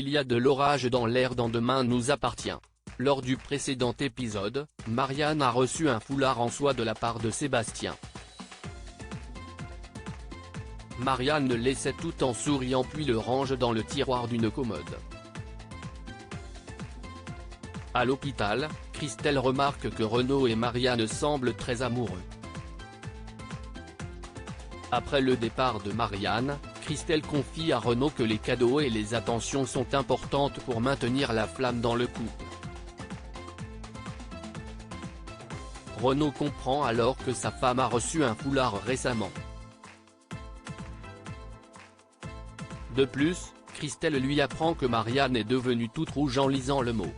Il y a de l'orage dans l'air dans Demain nous appartient. Lors du précédent épisode, Marianne a reçu un foulard en soie de la part de Sébastien. Marianne le laissait tout en souriant puis le range dans le tiroir d'une commode. À l'hôpital, Christelle remarque que Renaud et Marianne semblent très amoureux. Après le départ de Marianne, Christelle confie à Renaud que les cadeaux et les attentions sont importantes pour maintenir la flamme dans le couple. Renaud comprend alors que sa femme a reçu un foulard récemment. De plus, Christelle lui apprend que Marianne est devenue toute rouge en lisant le mot.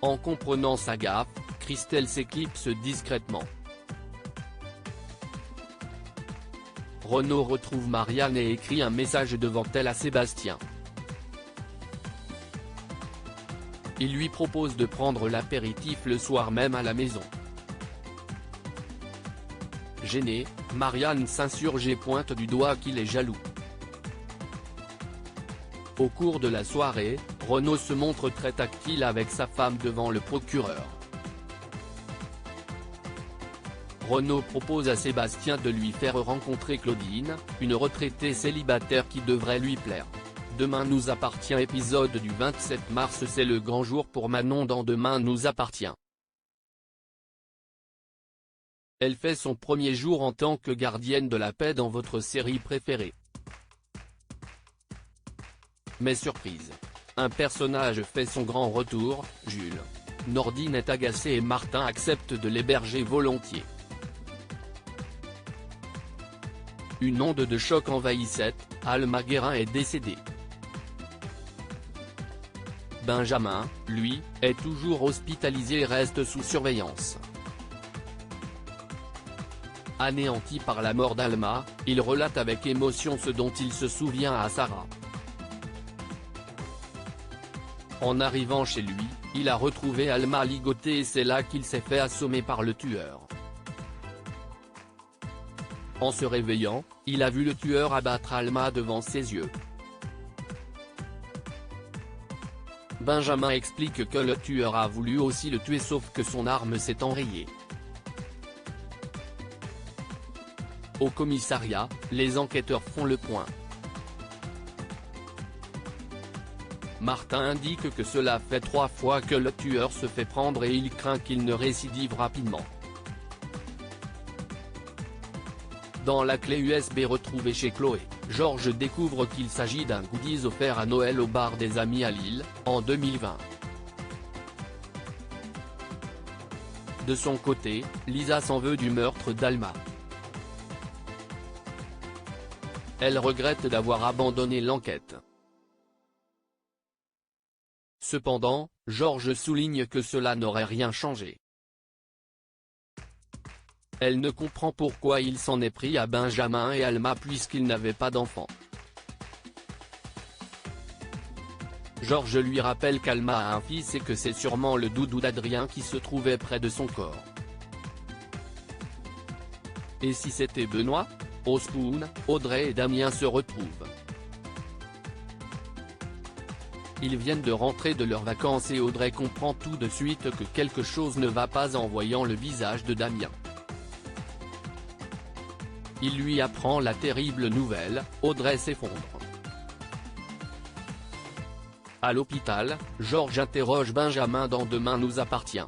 En comprenant sa gaffe, Christelle s'éclipse discrètement. Renaud retrouve Marianne et écrit un message devant elle à Sébastien. Il lui propose de prendre l'apéritif le soir même à la maison. Gênée, Marianne s'insurge et pointe du doigt qu'il est jaloux. Au cours de la soirée, Renaud se montre très tactile avec sa femme devant le procureur. Renaud propose à Sébastien de lui faire rencontrer Claudine, une retraitée célibataire qui devrait lui plaire. Demain nous appartient épisode du 27 mars. C'est le grand jour pour Manon dans Demain nous appartient. Elle fait son premier jour en tant que gardienne de la paix dans votre série préférée. Mais surprise, un personnage fait son grand retour, Jules. Nordine est agacée et Martin accepte de l'héberger volontiers. Une onde de choc envahissait, Alma Guérin est décédée. Benjamin, lui, est toujours hospitalisé et reste sous surveillance. Anéanti par la mort d'Alma, il relate avec émotion ce dont il se souvient à Sarah. En arrivant chez lui, il a retrouvé Alma ligotée et c'est là qu'il s'est fait assommer par le tueur. En se réveillant, il a vu le tueur abattre Alma devant ses yeux. Benjamin explique que le tueur a voulu aussi le tuer sauf que son arme s'est enrayée. Au commissariat, les enquêteurs font le point. Martin indique que cela fait 3 fois que le tueur se fait prendre et il craint qu'il ne récidive rapidement. Dans la clé USB retrouvée chez Chloé, Georges découvre qu'il s'agit d'un goodies offert à Noël au bar des Amis à Lille, en 2020. De son côté, Lisa s'en veut du meurtre d'Alma. Elle regrette d'avoir abandonné l'enquête. Cependant, Georges souligne que cela n'aurait rien changé. Elle ne comprend pourquoi il s'en est pris à Benjamin et Alma puisqu'ils n'avaient pas d'enfant. Georges lui rappelle qu'Alma a un fils et que c'est sûrement le doudou d'Adrien qui se trouvait près de son corps. Et si c'était Benoît ? Au Spoon, Audrey et Damien se retrouvent. Ils viennent de rentrer de leurs vacances et Audrey comprend tout de suite que quelque chose ne va pas en voyant le visage de Damien. Il lui apprend la terrible nouvelle, Audrey s'effondre. À l'hôpital, Georges interroge Benjamin dans Demain nous appartient.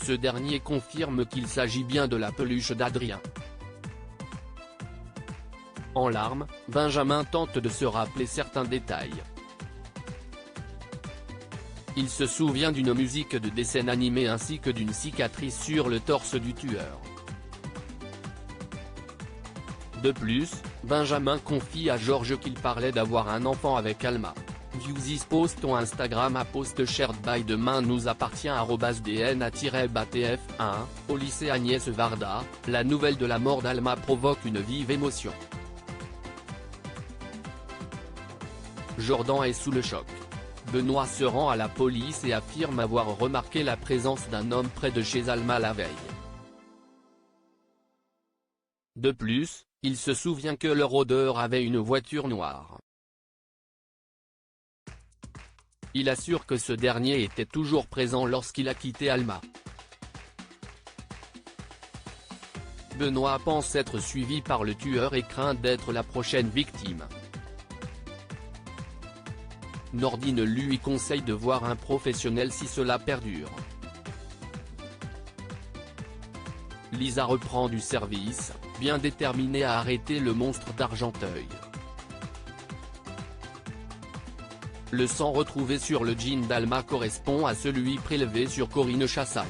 Ce dernier confirme qu'il s'agit bien de la peluche d'Adrien. En larmes, Benjamin tente de se rappeler certains détails. Il se souvient d'une musique de dessin animé ainsi que d'une cicatrice sur le torse du tueur. De plus, Benjamin confie à Georges qu'il parlait d'avoir un enfant avec Alma. View this post on Instagram à post shared by Demain nous appartient @dna-batf1. Au lycée Agnès Varda, la nouvelle de la mort d'Alma provoque une vive émotion. Jordan est sous le choc. Benoît se rend à la police et affirme avoir remarqué la présence d'un homme près de chez Alma la veille. De plus, Il se souvient que le rôdeur avait une voiture noire. Il assure que ce dernier était toujours présent lorsqu'il a quitté Alma. Benoît pense être suivi par le tueur et craint d'être la prochaine victime. Nordine lui conseille de voir un professionnel si cela perdure. Lisa reprend du service, bien déterminée à arrêter le monstre d'Argenteuil. Le sang retrouvé sur le jean d'Alma correspond à celui prélevé sur Corinne Chassagne.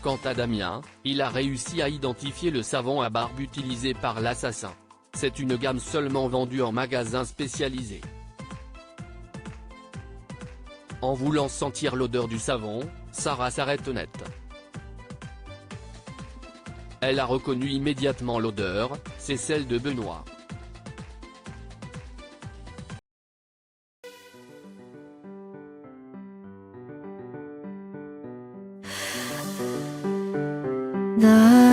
Quant à Damien, il a réussi à identifier le savon à barbe utilisé par l'assassin. C'est une gamme seulement vendue en magasin spécialisé. En voulant sentir l'odeur du savon, Sarah s'arrête net. Elle a reconnu immédiatement l'odeur, c'est celle de Benoît. 나